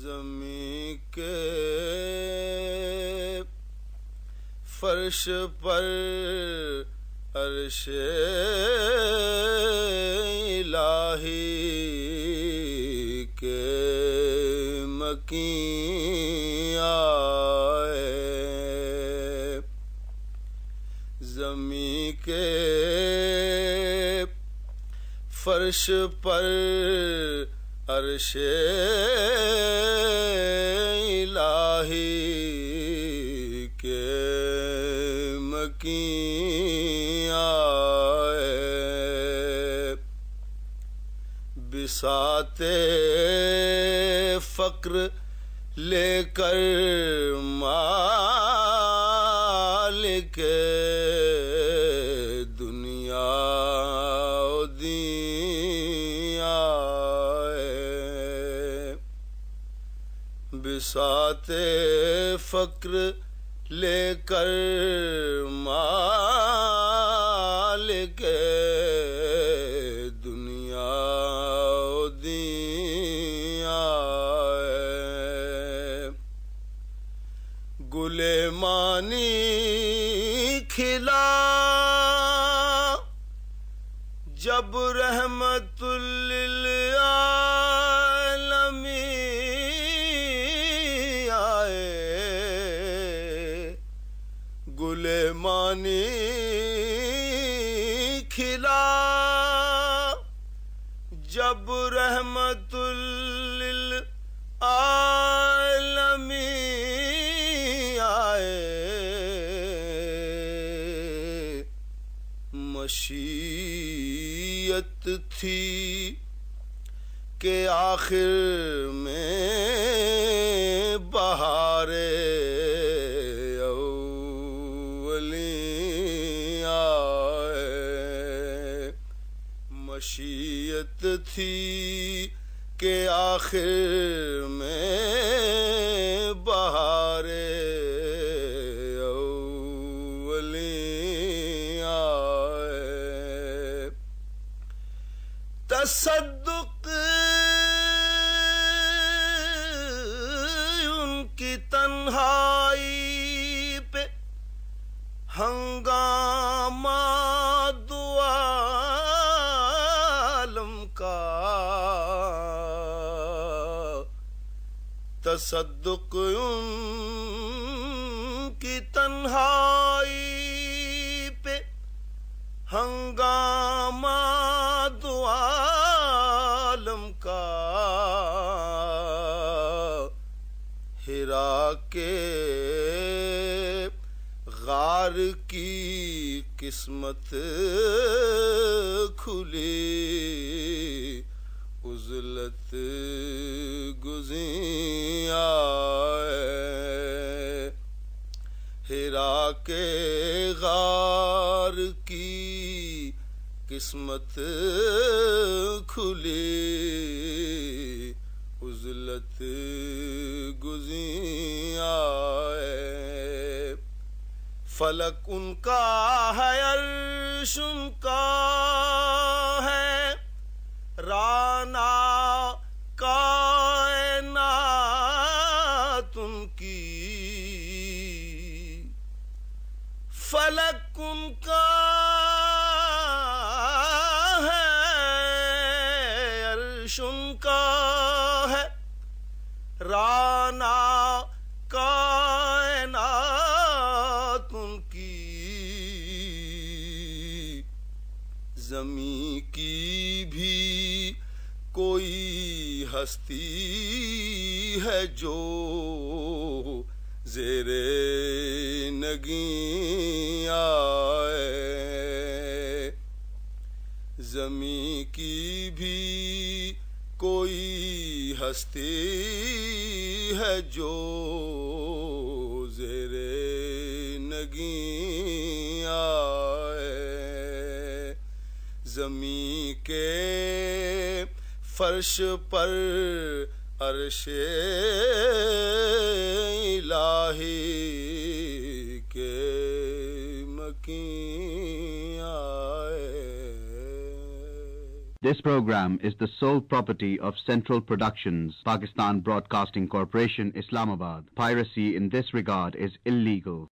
زمین کے فرش پر عرش الہی کے مکین آئے، زمین کے فرش پر عرش الہی کے مکین آئے، بساط فقر لے کر مالک دنیا و دین آئے، بساط فقر لے کر مالک دنیا و دین آئے، گل مانی کھلا جب رحمت للعالمین آئے، گل مانی کھلا جب رحمت للعالمین آئے، مشیت تھی کہ آخر میں بہار اولین آئے، مشیت تھی کہ آخر میں بہار اولین آئے، تصدق ان کی تنہائی پہ ہنگامہ دو عالم کا، تصدق ان کی تنہائی پہ ہنگامہ دو عالم کا، حرا کے غار کی قسمت کھلی، عزلت گزین آئے، حرا کے غار کی قسمت کھلی، عزلت گزین آئے، فلک ان کا ہے، عرش ان کا ہے، رانا کائنات ان کی، فلک ان کا ہے، عرش ان کا ہے، رانا کائنات ان کی، زمین کی بھی کوئی ہستی ہے جو زیر نگین آئے، زمین کی بھی کوئی ہستی ہے جو زیر نگین آئے، زمین کے فرش پر عرش الہی کے مکین آئے۔ This program is the sole property of Central Productions, Pakistan Broadcasting Corporation, Islamabad. Piracy in this regard is illegal.